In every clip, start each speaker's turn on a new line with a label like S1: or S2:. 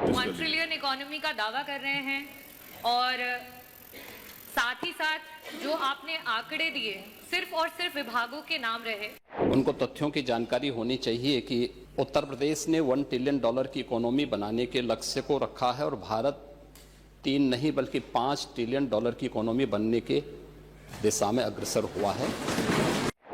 S1: 1 trillion economy का दावा कर रहे हैं और साथ ही साथ जो आपने आंकड़े दिए सिर्फ और सिर्फ विभागों के नाम रहे।
S2: उनको तथ्यों की जानकारी होनी चाहिए कि उत्तर प्रदेश ने $1 ट्रिलियन की इकोनॉमी बनाने के लक्ष्य को रखा है और भारत 3 नहीं बल्कि $5 ट्रिलियन की इकोनॉमी बनने के दिशा में अग्रसर हुआ है।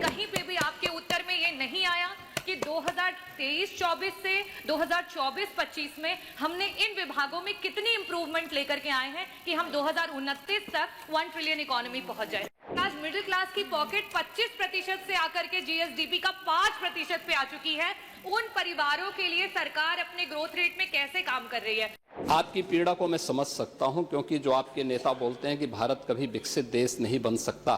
S1: कहीं पे भी आपके उत्तर में ये नहीं आया कि 2023-24 से 2024-25 में हमने इन विभागों में कितनी इंप्रूवमेंट लेकर के आए हैं कि हम 2029 तक 1 ट्रिलियन इकोनॉमी पहुंच जाए। आज मिडिल क्लास की पॉकेट 25% से आकर के जीएसडीपी का 5% पे आ चुकी है। उन परिवारों के लिए सरकार अपने ग्रोथ रेट में कैसे काम कर रही है?
S2: आपकी पीड़ा को मैं समझ सकता हूं, क्योंकि जो आपके नेता बोलते हैं कि भारत कभी विकसित देश नहीं बन सकता,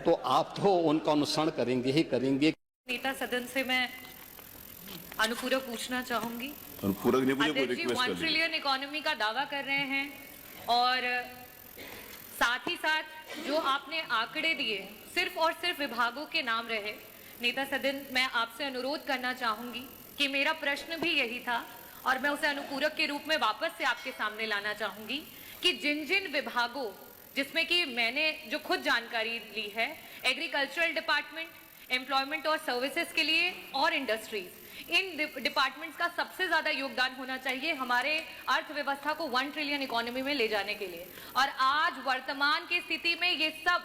S2: तो आप तो उनका अनुसरण करेंगे ही करेंगे।
S1: नेता सदन से मैं अनुपूरक पूछना चाहूंगी।
S3: अनुपूरक नहीं पूछे, कोई
S1: अध्यक्ष जी,
S3: रिक्वेस्ट
S1: 1
S3: कर लीजिए।
S1: ट्रिलियन इकोनॉमी का दावा कर रहे हैं और साथ ही साथ जो आपने आंकड़े दिए सिर्फ और सिर्फ विभागों के नाम रहे। नेता सदन, मैं आपसे अनुरोध करना चाहूंगी कि मेरा प्रश्न भी यही था और मैं उसे अनुपूरक के रूप में वापस से आपके सामने लाना चाहूंगी कि जिन जिन विभागों, जिसमें कि मैंने जो खुद जानकारी ली है, एग्रीकल्चरल डिपार्टमेंट, एम्प्लॉयमेंट और सर्विसेज के लिए और इंडस्ट्रीज, इन डिपार्टमेंट्स का सबसे ज्यादा योगदान होना चाहिए हमारे अर्थव्यवस्था को 1 ट्रिलियन इकोनॉमी में ले जाने के लिए। और आज वर्तमान की स्थिति में ये सब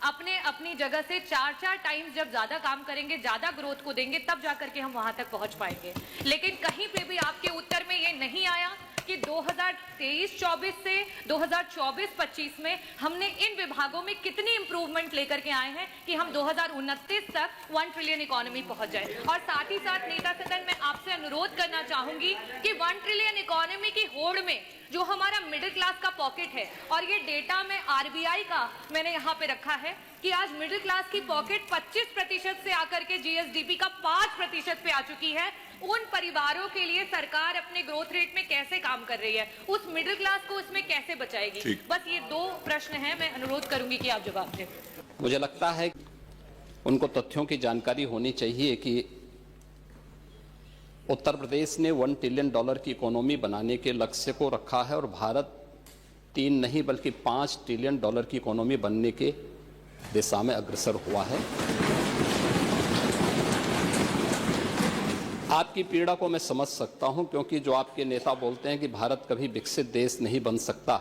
S1: अपने अपनी जगह से 4-4 टाइम्स जब ज्यादा काम करेंगे, ज्यादा ग्रोथ को देंगे, तब जाकर के हम वहां तक पहुंच पाएंगे। लेकिन कहीं पे भी आपके उत्तर में ये नहीं आया कि 2023-24 से 2024-25 में हमने इन विभागों में कितनी इंप्रूवमेंट लेकर के आए हैं कि हम 2029 तक 1 ट्रिलियन इकोनॉमी पहुंच जाए। और साथ ही साथ नेता सदन, मैं आपसे अनुरोध करना चाहूंगी कि 1 ट्रिलियन इकोनॉमी की होड़ में जो हमारा मिडिल क्लास का पॉकेट है, और ये डेटा में आरबीआई का मैंने यहाँ पे रखा है कि आज मिडिल क्लास की पॉकेट 25% से आकर के जीएसडीपी का 5% पे आ चुकी है। उन परिवारों के लिए सरकार अपने ग्रोथ रेट में कैसे काम कर रही है? उस मिडिल क्लास को इसमें कैसे बचाएगी? बस ये 2 प्रश्न हैं, मैं अनुरोध करूंगी कि आप जवाब दें।
S2: मुझे लगता है उनको तथ्यों की जानकारी होनी चाहिए कि उत्तर प्रदेश ने $1 ट्रिलियन की इकोनॉमी बनाने के लक्ष्य को रखा है और भारत 3 नहीं बल्कि $5 ट्रिलियन की इकोनॉमी बनने के दिशा में अग्रसर हुआ है। आपकी पीड़ा को मैं समझ सकता हूं, क्योंकि जो आपके नेता बोलते हैं कि भारत कभी विकसित देश नहीं बन सकता,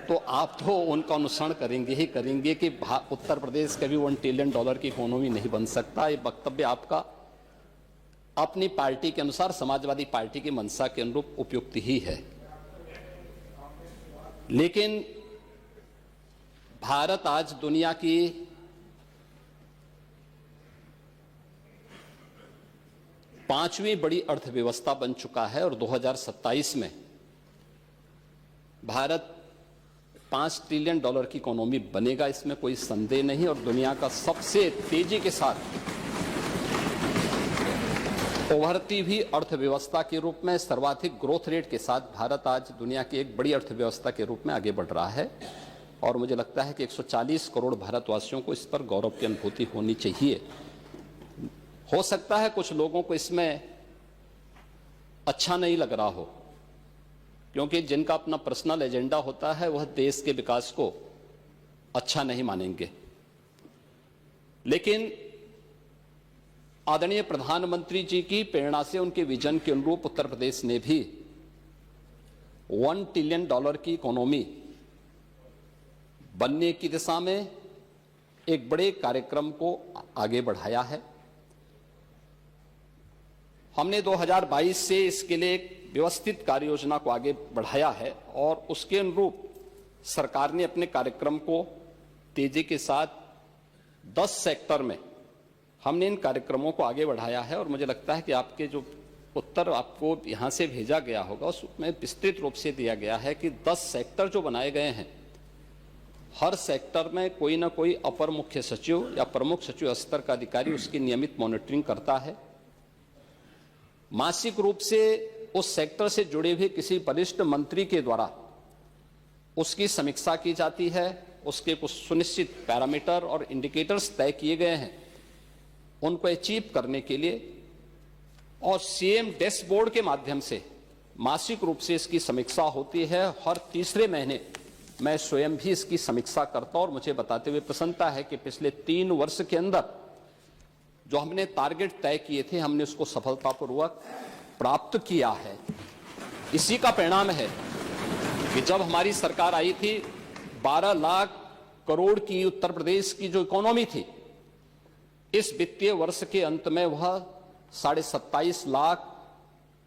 S2: तो आप तो उनका अनुसरण करेंगे ही करेंगे कि उत्तर प्रदेश कभी $1 ट्रिलियन की इकोनॉमी नहीं बन सकता। ये वक्तव्य आपका अपनी पार्टी के अनुसार, समाजवादी पार्टी की मंशा के अनुरूप उपयुक्त ही है। लेकिन भारत आज दुनिया की 5वीं बड़ी अर्थव्यवस्था बन चुका है और 2027 में भारत $5 ट्रिलियन की इकोनॉमी बनेगा, इसमें कोई संदेह नहीं। और दुनिया का सबसे तेजी के साथ उभरती हुई अर्थव्यवस्था के रूप में, सर्वाधिक ग्रोथ रेट के साथ भारत आज दुनिया की एक बड़ी अर्थव्यवस्था के रूप में आगे बढ़ रहा है। और मुझे लगता है कि 140 करोड़ भारतवासियों को इस पर गौरव की अनुभूति होनी चाहिए। हो सकता है कुछ लोगों को इसमें अच्छा नहीं लग रहा हो, क्योंकि जिनका अपना पर्सनल एजेंडा होता है वह देश के विकास को अच्छा नहीं मानेंगे। लेकिन आदरणीय प्रधानमंत्री जी की प्रेरणा से, उनके विजन के अनुरूप उत्तर प्रदेश ने भी $1 ट्रिलियन की इकोनॉमी बनने की दिशा में एक बड़े कार्यक्रम को आगे बढ़ाया है। हमने 2022 से इसके लिए एक व्यवस्थित कार्य योजना को आगे बढ़ाया है और उसके अनुरूप सरकार ने अपने कार्यक्रम को तेजी के साथ 10 सेक्टर में हमने इन कार्यक्रमों को आगे बढ़ाया है। और मुझे लगता है कि आपके जो उत्तर आपको यहां से भेजा गया होगा उसमें विस्तृत रूप से दिया गया है कि 10 सेक्टर जो बनाए गए हैं, हर सेक्टर में कोई ना कोई अपर मुख्य सचिव या प्रमुख सचिव स्तर का अधिकारी उसकी नियमित मॉनिटरिंग करता है। मासिक रूप से उस सेक्टर से जुड़े हुए किसी वरिष्ठ मंत्री के द्वारा उसकी समीक्षा की जाती है। उसके कुछ सुनिश्चित पैरामीटर और इंडिकेटर्स तय किए गए हैं। उनको अचीव करने के लिए और सीएम डैशबोर्ड के माध्यम से मासिक रूप से इसकी समीक्षा होती है। हर तीसरे महीने मैं स्वयं भी इसकी समीक्षा करता हूं और मुझे बताते हुए प्रसन्नता है कि पिछले 3 वर्ष के अंदर जो हमने टारगेट तय किए थे, हमने उसको सफलतापूर्वक प्राप्त किया है। इसी का परिणाम है कि जब हमारी सरकार आई थी, 12 लाख करोड़ की उत्तर प्रदेश की जो इकोनॉमी थी, इस वित्तीय वर्ष के अंत में वह 27.5 लाख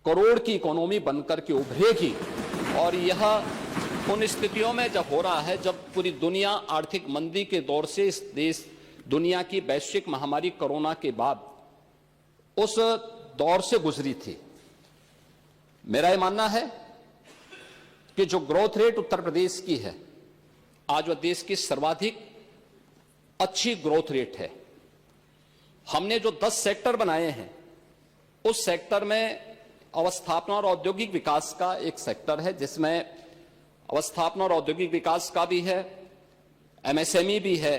S2: करोड़ की इकोनॉमी बनकर के उभरेगी। और यह उन स्थितियों में जब हो रहा है जब पूरी दुनिया आर्थिक मंदी के दौर से इस देश दुनिया की वैश्विक महामारी कोरोना के बाद उस दौर से गुजरी थी। मेरा यह मानना है कि जो ग्रोथ रेट उत्तर प्रदेश की है, आज वह देश की सर्वाधिक अच्छी ग्रोथ रेट है। हमने जो 10 सेक्टर बनाए हैं, उस सेक्टर में अवस्थापना और औद्योगिक विकास का एक सेक्टर है, जिसमें अवस्थापना और औद्योगिक विकास का भी है, एमएसएमई भी है,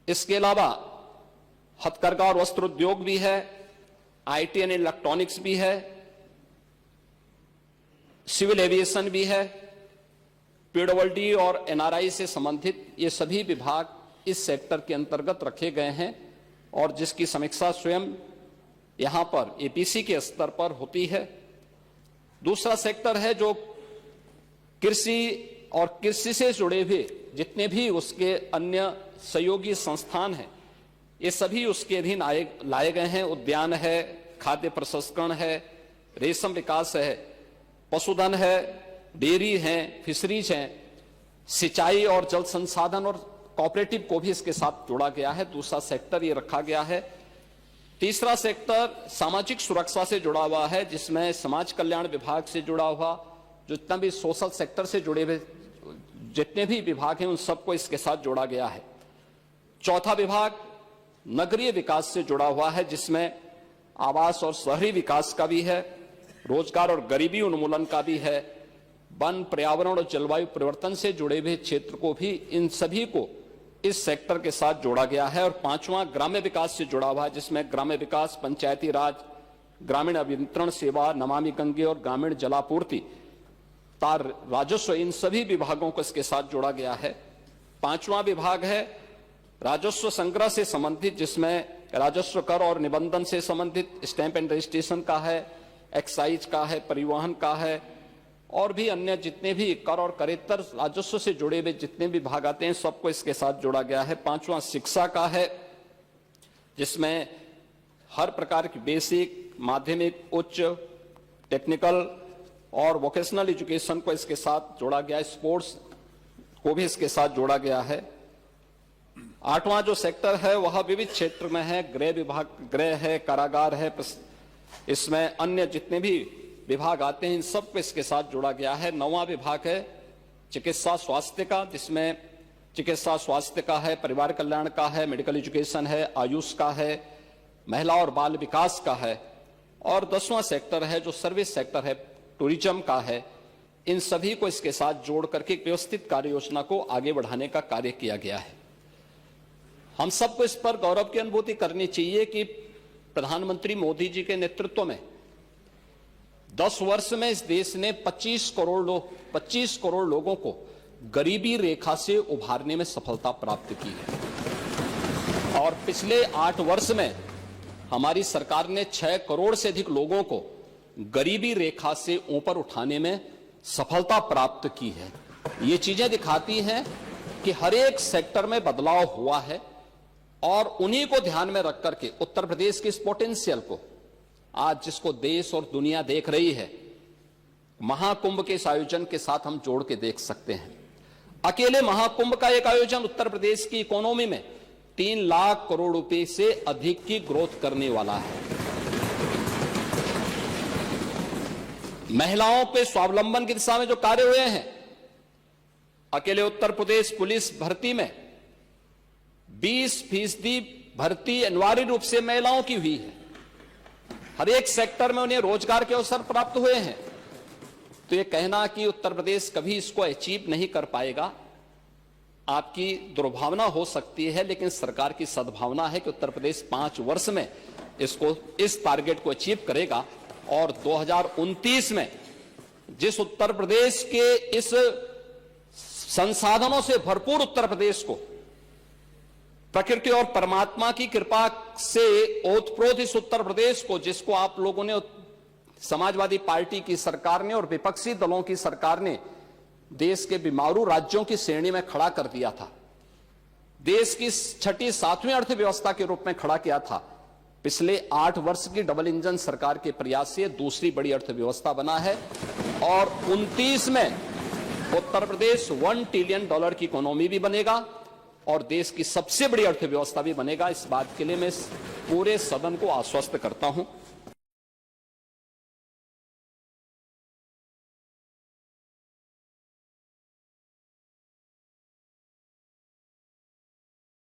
S2: इसके अलावा हथकरघा और वस्त्र उद्योग भी है, आईटी एंड इलेक्ट्रॉनिक्स भी है, सिविल एविएशन भी है, पीडब्ल्यूडी और एनआरआई से संबंधित ये सभी विभाग इस सेक्टर के अंतर्गत रखे गए हैं और जिसकी समीक्षा स्वयं यहां पर एपीसी के स्तर पर होती है। दूसरा सेक्टर है जो कृषि और कृषि से जुड़े हुए जितने भी उसके अन्य सहयोगी संस्थान हैं, ये सभी उसके अधीन लाए गए हैं। उद्यान है, खाद्य प्रसंस्करण है, रेशम विकास है, पशुधन है, डेयरी है, फिशरीज है, सिंचाई और जल संसाधन और कोऑपरेटिव को भी इसके साथ जोड़ा गया है। दूसरा सेक्टर ये रखा गया है। तीसरा सेक्टर सामाजिक सुरक्षा से जुड़ा हुआ है, जिसमें समाज कल्याण विभाग से जुड़ा हुआ जितना भी सोशल सेक्टर से जुड़े हुए जितने भी विभाग हैं, उन सबको इसके साथ जोड़ा गया है। चौथा विभाग नगरीय विकास से जुड़ा हुआ है, जिसमें आवास और शहरी विकास का भी है, रोजगार और गरीबी उन्मूलन का भी है, वन, पर्यावरण और जलवायु परिवर्तन से जुड़े हुए क्षेत्र को भी, इन सभी को इस सेक्टर के साथ जोड़ा गया है। और पांचवां ग्राम्य विकास से जुड़ा हुआ है, जिसमें ग्राम्य विकास, पंचायती राज, ग्रामीण अभियंत्रण सेवा, नमामि गंगे और ग्रामीण जलापूर्ति, तार, राजस्व, इन सभी विभागों को इसके साथ जोड़ा गया है। पांचवां विभाग है राजस्व संग्रह से संबंधित, जिसमें राजस्व कर और निबंधन से संबंधित स्टैंप एंड रजिस्ट्रेशन का है, एक्साइज का है, परिवहन का है और भी अन्य जितने भी कर और करेत्तर राजस्व से जुड़े हुए जितने भी विभाग आते हैं, सबको इसके साथ जोड़ा गया है। पांचवां शिक्षा का है, जिसमें हर प्रकार की बेसिक, माध्यमिक, उच्च, टेक्निकल और वोकेशनल एजुकेशन को इसके साथ जोड़ा गया है। स्पोर्ट्स को भी इसके साथ जोड़ा गया है। आठवां जो सेक्टर है वह विविध क्षेत्र में है, गृह विभाग, गृह है, कारागार है, इसमें अन्य जितने भी विभाग आते हैं इन सबको इसके साथ जोड़ा गया है। नौवां विभाग है चिकित्सा स्वास्थ्य का, जिसमें चिकित्सा स्वास्थ्य का है, परिवार कल्याण का है, मेडिकल एजुकेशन है, आयुष का है, महिला और बाल विकास का है। और 10वां सेक्टर है जो सर्विस सेक्टर है, टूरिज्म का है। इन सभी को इसके साथ जोड़ करके एक व्यवस्थित कार्य योजना को आगे बढ़ाने का कार्य किया गया है। हम सबको इस पर गौरव की अनुभूति करनी चाहिए कि प्रधानमंत्री मोदी जी के नेतृत्व में 10 वर्ष में इस देश ने 25 करोड़ लोगों को गरीबी रेखा से उभारने में सफलता प्राप्त की है। और पिछले 8 वर्ष में हमारी सरकार ने 6 करोड़ से अधिक लोगों को गरीबी रेखा से ऊपर उठाने में सफलता प्राप्त की है। ये चीजें दिखाती हैं कि हर एक सेक्टर में बदलाव हुआ है और उन्हीं को ध्यान में रख करके उत्तर प्रदेश के इस पोटेंशियल को आज जिसको देश और दुनिया देख रही है, महाकुंभ के इस आयोजन के साथ हम जोड़ के देख सकते हैं। अकेले महाकुंभ का एक आयोजन उत्तर प्रदेश की इकोनॉमी में 3 लाख करोड़ रुपए से अधिक की ग्रोथ करने वाला है। महिलाओं पे स्वावलंबन की दिशा में जो कार्य हुए हैं, अकेले उत्तर प्रदेश पुलिस भर्ती में 20% भर्ती अनिवार्य रूप से महिलाओं की हुई है। हर एक सेक्टर में उन्हें रोजगार के अवसर प्राप्त हुए हैं। तो ये कहना कि उत्तर प्रदेश कभी इसको अचीव नहीं कर पाएगा, आपकी दुर्भावना हो सकती है, लेकिन सरकार की सद्भावना है कि उत्तर प्रदेश 5 वर्ष में इस टारगेट को अचीव करेगा और 2029 में जिस उत्तर प्रदेश के इस संसाधनों से भरपूर उत्तर प्रदेश को प्रकृति और परमात्मा की कृपा से ओतप्रोत इस उत्तर प्रदेश को, जिसको आप लोगों ने, समाजवादी पार्टी की सरकार ने और विपक्षी दलों की सरकार ने देश के बीमारू राज्यों की श्रेणी में खड़ा कर दिया था, देश की छठी सातवीं अर्थव्यवस्था के रूप में खड़ा किया था, पिछले 8 वर्ष की डबल इंजन सरकार के प्रयास से दूसरी बड़ी अर्थव्यवस्था बना है और 29 में उत्तर प्रदेश $1 ट्रिलियन की इकोनॉमी भी बनेगा और देश की सबसे बड़ी अर्थव्यवस्था भी बनेगा। इस बात के लिए मैं पूरे सदन को आश्वस्त करता हूं।